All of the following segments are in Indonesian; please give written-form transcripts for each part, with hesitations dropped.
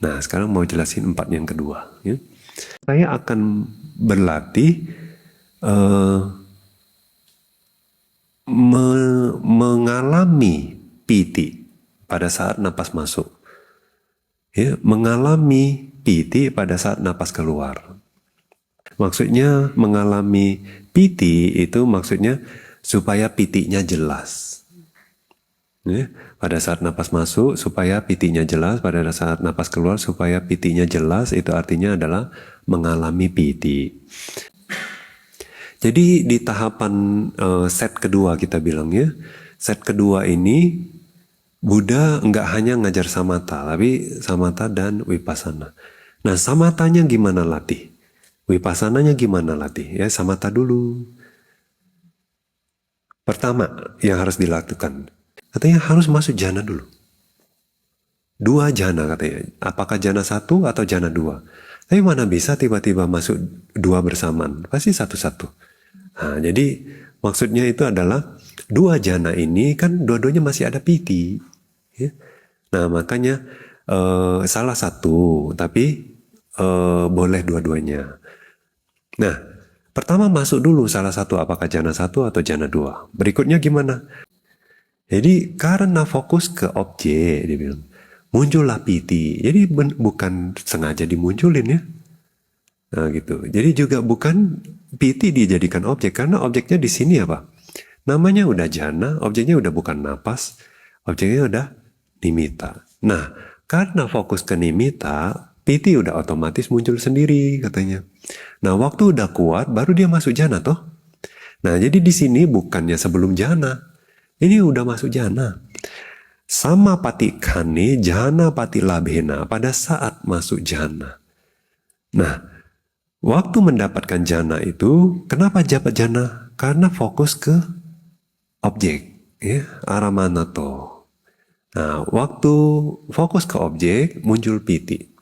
Nah, sekarang mau jelasin 4 yang kedua. Ya. Saya akan berlatih mengalami piti pada saat napas masuk. Ya, mengalami piti pada saat napas keluar. Maksudnya mengalami piti itu maksudnya supaya pitinya jelas. Ya, pada saat napas masuk supaya pitinya jelas, pada saat napas keluar supaya pitinya jelas, itu artinya adalah mengalami piti. Jadi di tahapan set kedua kita bilang ya, set kedua ini Buddha nggak hanya ngajar samatha, tapi samatha dan vipassana. Nah, samatanya gimana latih? Vipassananya gimana latih? Ya, samatha dulu. Pertama yang harus dilakukan, katanya harus masuk jana dulu. 2 jana katanya. Apakah jana 1 atau jana 2? Tapi mana bisa tiba-tiba masuk 2 bersamaan? Pasti satu-satu. Nah, jadi maksudnya itu adalah 2 jana ini kan dua-duanya masih ada piti. Ya. Nah, makanya salah satu, tapi boleh dua-duanya. Nah, pertama masuk dulu salah satu, apakah jana 1 atau jana 2. Berikutnya gimana? Jadi karena fokus ke objek, dia bilang, muncullah piti. Jadi bukan sengaja dimunculin ya. Nah gitu. Jadi juga bukan piti dijadikan objek, karena objeknya di sini apa? Namanya udah jana, objeknya udah bukan napas, objeknya udah nimitta. Nah, karena fokus ke nimitta, piti udah otomatis muncul sendiri katanya. Nah, waktu udah kuat, baru dia masuk jana toh. Nah, jadi di sini bukannya sebelum jana. Ini udah masuk jana. Sama patikane jana pati labhena pada saat masuk jana. Nah, waktu mendapatkan jana itu, kenapa dapat jana? Karena fokus ke objek, ya, aramanato. Nah, waktu fokus ke objek, muncul piti.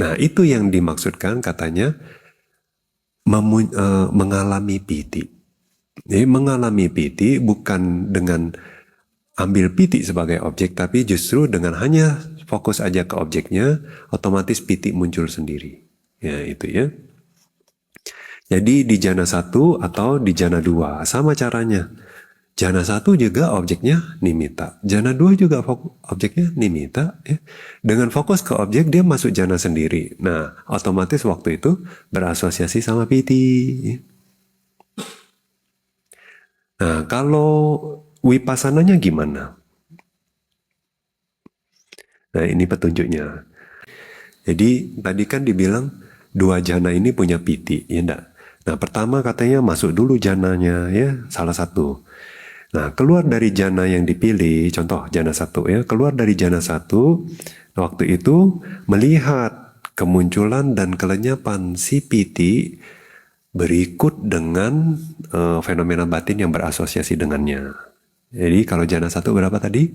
Nah, itu yang dimaksudkan katanya mengalami piti. Jadi mengalami piti bukan dengan ambil piti sebagai objek, tapi justru dengan hanya fokus aja ke objeknya, otomatis piti muncul sendiri. Ya, itu ya. Jadi di jana 1 atau di jana 2, sama caranya. Jana 1 juga objeknya nimitta. Jana 2 juga objeknya nimitta. Ya. Dengan fokus ke objek, dia masuk jana sendiri. Nah, otomatis waktu itu berasosiasi sama piti. Ya. Nah, kalau wipassananya gimana? Nah, ini petunjuknya. Jadi, tadi kan dibilang 2 jana ini punya piti, ya enggak? Nah, pertama katanya masuk dulu jananya, ya, salah satu. Nah, keluar dari jana yang dipilih, contoh jana 1 ya, keluar dari jana 1, waktu itu melihat kemunculan dan kelenyapan si piti berikut dengan fenomena batin yang berasosiasi dengannya. Jadi kalau jana 1 berapa tadi?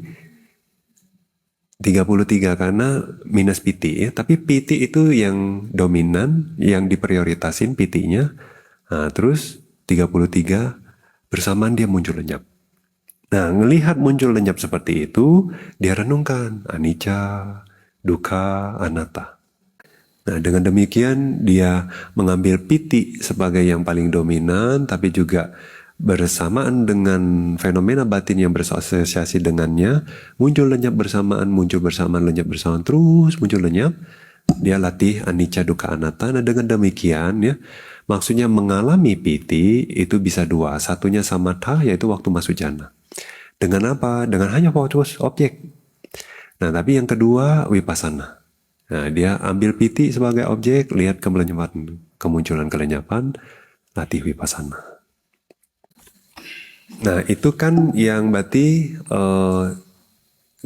33 karena minus piti ya, tapi piti itu yang dominan, yang diprioritasin pitinya. Nah, terus 33 bersamaan dia muncul lenyap. Nah, ngelihat muncul lenyap seperti itu, dia renungkan anicca, dukkha, anatta. Nah, dengan demikian dia mengambil piti sebagai yang paling dominan, tapi juga bersamaan dengan fenomena batin yang berasosiasi dengannya, muncul lenyap bersamaan, lenyap bersamaan, terus muncul lenyap. Dia latih anicca, dukkha, anatta. Nah, dengan demikian ya, maksudnya mengalami piti itu bisa 2. Satunya samatha, yaitu waktu masuk jana. Dengan apa? Dengan hanya fokus objek. Nah, tapi yang kedua vipassana. Nah, dia ambil piti sebagai objek, lihat kemunculan kelenyapan, latih vipassana. Nah, itu kan yang berarti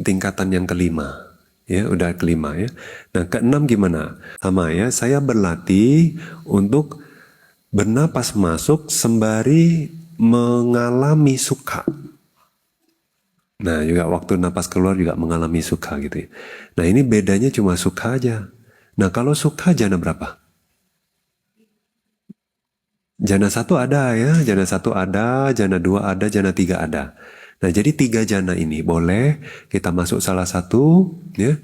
tingkatan yang kelima. Ya, udah kelima ya. Nah, keenam gimana? Sama ya, saya berlatih untuk bernapas masuk sembari mengalami sukha. Nah, juga waktu napas keluar juga mengalami sukha gitu ya. Nah, ini bedanya cuma sukha aja. Nah, kalau sukha jana berapa? Jana 1 ada ya, jana 1 ada, jana 2 ada, jana 3 ada. Nah, jadi 3 jana ini boleh kita masuk salah satu ya.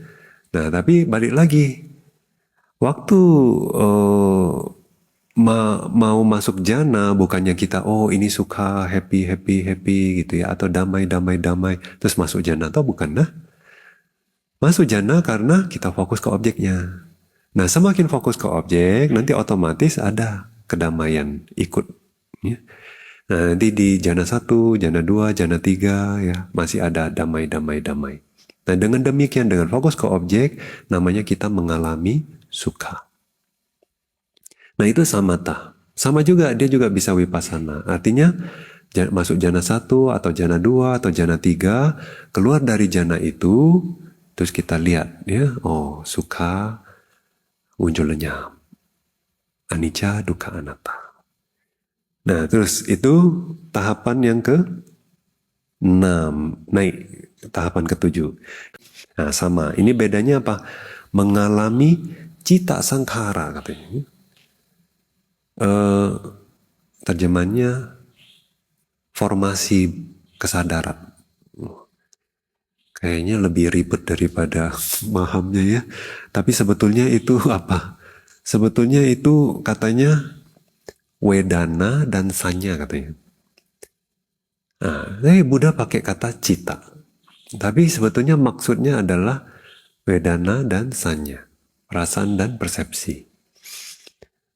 Nah, tapi balik lagi. Waktu mau masuk jana, bukannya kita ini suka happy happy happy gitu ya, atau damai damai damai terus masuk jana, atau bukan? Nah, masuk jana karena kita fokus ke objeknya. Nah, semakin fokus ke objek, nanti otomatis ada kedamaian ikut. Ya. Nah, nanti di jana 1, jana 2, jana 3 ya masih ada damai damai damai. Nah, dengan demikian, dengan fokus ke objek, namanya kita mengalami sukha. Nah, itu samatha. Sama juga, dia juga bisa vipassana. Artinya, masuk jana 1 atau jana 2 atau jana 3, keluar dari jana itu, terus kita lihat, ya, oh, sukha muncul lenyap. Anicca, dukkha, anatta. Nah, terus itu tahapan yang ke-6, naik tahapan ke-7. Nah, sama. Ini bedanya apa? Mengalami cita sangkara katanya. Terjemahannya formasi kesadaran. Kayaknya lebih ribet daripada mahamnya ya. Tapi sebetulnya itu apa? Sebetulnya itu katanya wedana dan sanya katanya. Nah, Buddha pakai kata cita. Tapi sebetulnya maksudnya adalah wedana dan sanya. Perasaan dan persepsi.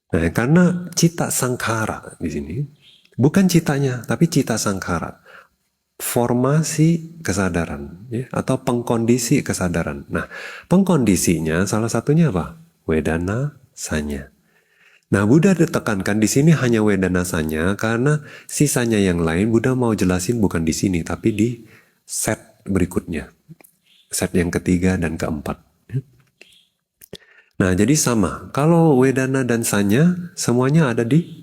Nah, karena cita sangkara di sini, bukan citanya, tapi cita sangkara. Formasi kesadaran, ya, atau pengkondisi kesadaran. Nah, pengkondisinya salah satunya apa? Wedana sanya. Nah, Buddha ditekankan di sini hanya wedana sanya karena sisanya yang lain Buddha mau jelasin bukan di sini, tapi di set berikutnya. Set yang ketiga dan keempat. Nah, jadi sama. Kalau wedana dan sanya, semuanya ada di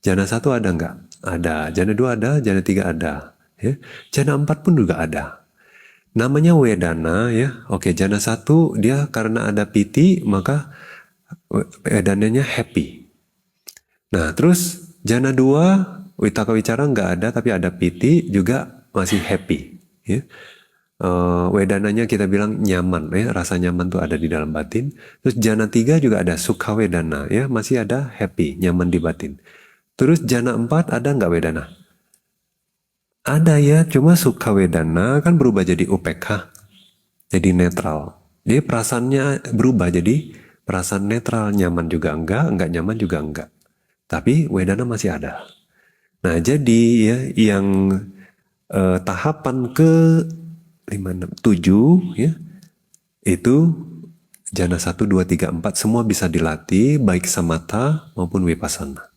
jana 1 ada nggak? Ada. Jana 2 ada, jana 3 ada. Ya. Jana 4 pun juga ada. Namanya wedana ya. Oke, jana 1 dia karena ada piti, maka wedananya happy. Nah, terus jana 2, Vitakka Wicara nggak ada, tapi ada piti juga masih happy. Ya. Wedananya kita bilang nyaman ya, rasa nyaman tuh ada di dalam batin. Terus jana 3 juga ada sukha wedana ya, masih ada happy, nyaman di batin. Terus jana 4 ada nggak wedana? Ada ya, cuma sukha wedana kan berubah jadi upekha, jadi netral. Jadi perasaannya berubah jadi perasaan netral, nyaman juga enggak nyaman juga enggak. Tapi wedana masih ada. Nah, jadi ya yang tahapan ke 5, 6, 7 ya, itu jana 1, 2, 3, 4 semua bisa dilatih baik samatha maupun vipassana.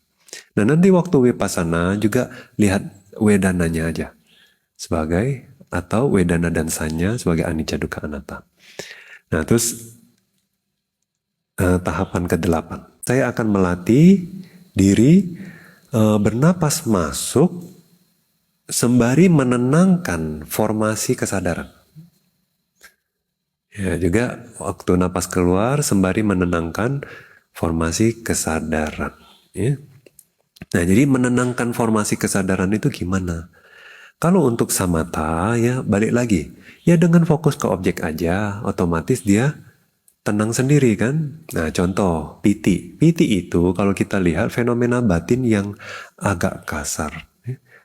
Nah, nanti waktu vipassana juga lihat wedananya aja sebagai, atau wedana dan sanya sebagai anicca dukkha anatta. Nah, terus tahapan ke-8. Saya akan melatih diri bernapas masuk sembari menenangkan formasi kesadaran. Ya, juga waktu napas keluar sembari menenangkan formasi kesadaran. Ya. Nah, jadi menenangkan formasi kesadaran itu gimana? Kalau untuk samatha ya balik lagi. Ya dengan fokus ke objek aja, otomatis dia tenang sendiri kan. Nah, contoh piti. Piti itu kalau kita lihat fenomena batin yang agak kasar.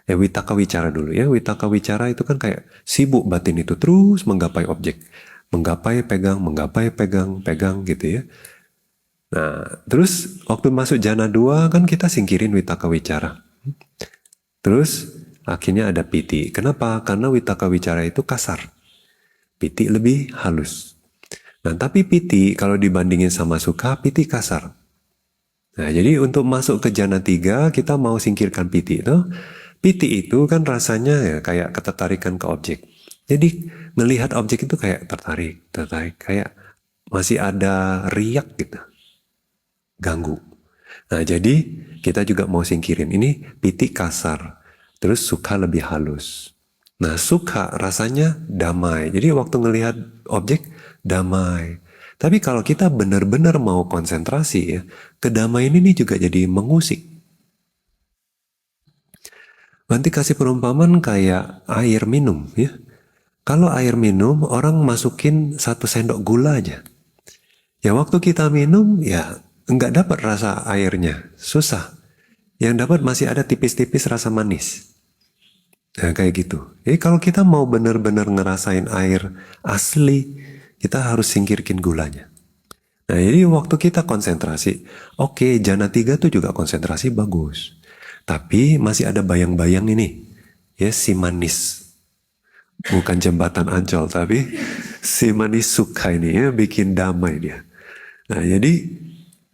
Vitakka Wicara dulu ya. Vitakka Wicara itu kan kayak sibuk batin itu terus menggapai objek. Menggapai, pegang, pegang gitu ya. Nah, terus waktu masuk jana 2 kan kita singkirin Vitakka Wicara. Terus akhirnya ada piti. Kenapa? Karena Vitakka Wicara itu kasar. Piti lebih halus. Nah, tapi piti kalau dibandingin sama sukha, piti kasar. Nah, jadi untuk masuk ke jana 3 kita mau singkirkan piti itu. Piti itu kan rasanya ya kayak ketertarikan ke objek. Jadi melihat objek itu kayak tertarik, kayak masih ada riak gitu. Ganggu. Nah, jadi kita juga mau singkirin. Ini piti kasar. Terus sukha lebih halus. Nah, sukha rasanya damai. Jadi waktu ngelihat objek, damai. Tapi kalau kita benar-benar mau konsentrasi ya, kedamaian ini juga jadi mengusik. Nanti kasih perumpamaan kayak air minum ya. Kalau air minum, orang masukin 1 sendok gula aja. Ya waktu kita minum ya nggak dapat rasa airnya, susah. Yang dapat masih ada tipis-tipis rasa manis. Nah kayak gitu. Jadi kalau kita mau benar-benar ngerasain air asli, kita harus singkirkan gulanya. Nah jadi waktu kita konsentrasi, oke, jana 3 tuh juga konsentrasi bagus. Tapi masih ada bayang-bayang ini, ya si manis. Bukan jembatan Ancol, tapi si manis suka ini ya bikin damai dia. Nah jadi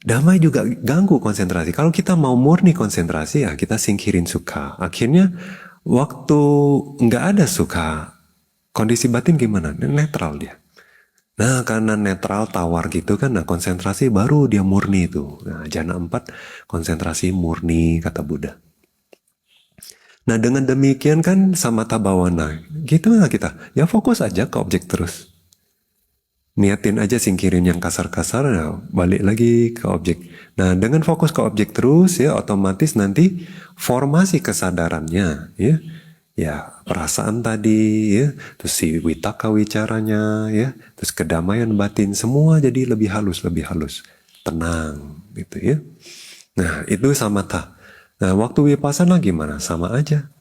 damai juga ganggu konsentrasi. Kalau kita mau murni konsentrasi ya kita singkirin suka. Akhirnya waktu nggak ada suka, kondisi batin gimana? Netral dia. Nah karena netral tawar gitu kan, nah konsentrasi baru dia murni itu. Nah jana 4 konsentrasi murni kata Buddha. Nah dengan demikian kan samatha bhavana, gitu lah kita. Ya fokus aja ke objek terus. Niatin aja singkirin yang kasar-kasar, nah balik lagi ke objek. Nah dengan fokus ke objek terus ya otomatis nanti formasi kesadarannya ya. Ya perasaan tadi ya, terus si witaka wicaranya ya, terus kedamaian batin semua jadi lebih halus, tenang gitu ya. Nah itu samatha. Nah waktu vipassana gimana? Sama aja.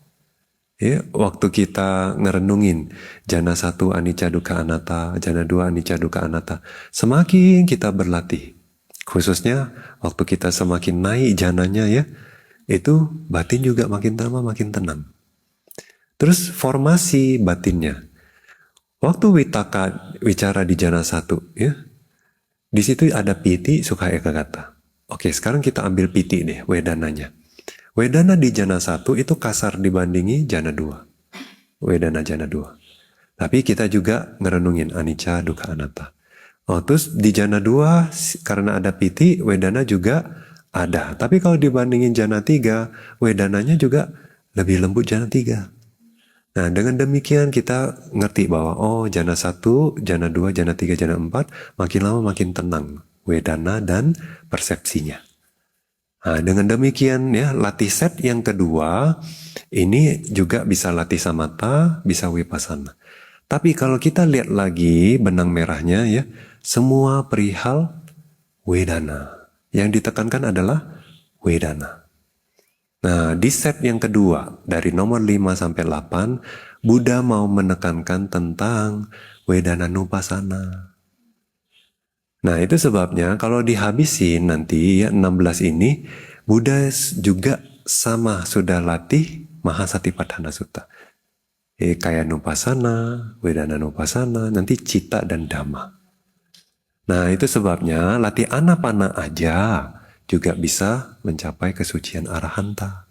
Ya, waktu kita ngerenungin jana 1 anicca dukkha anatta, jana 2 anicca dukkha anatta, semakin kita berlatih, khususnya waktu kita semakin naik jananya ya, itu batin juga makin tambah makin tenang. Terus formasi batinnya, waktu witaka wicara di jana 1 ya, di situ ada piti, sukha ekagata. Oke, sekarang kita ambil piti deh, wedananya. Wedana di jana 1 itu kasar dibandingi jana 2. Wedana jana 2. Tapi kita juga ngerenungin anicca, dukkha, anatta. Oh, terus di jana 2 karena ada piti, wedana juga ada. Tapi kalau dibandingin jana 3, wedananya juga lebih lembut jana 3. Nah, dengan demikian kita ngerti bahwa oh jana 1, jana 2, jana 3, jana 4 makin lama makin tenang wedana dan persepsinya. Nah, dengan demikian ya latih set yang kedua ini juga bisa latih samatha, bisa vipassana. Tapi kalau kita lihat lagi benang merahnya ya, semua perihal wedana. Yang ditekankan adalah wedana. Nah, di set yang kedua dari nomor 5 sampai 8, Buddha mau menekankan tentang wedana nupassana. Nah, itu sebabnya kalau dihabisin nanti ya 16 ini, Buddha juga sama sudah latih Mahasatipatthana Sutta. Kaya nupassana, wedana nupassana, nanti citta dan dhamma. Nah, itu sebabnya latih anapana aja juga bisa mencapai kesucian arahanta.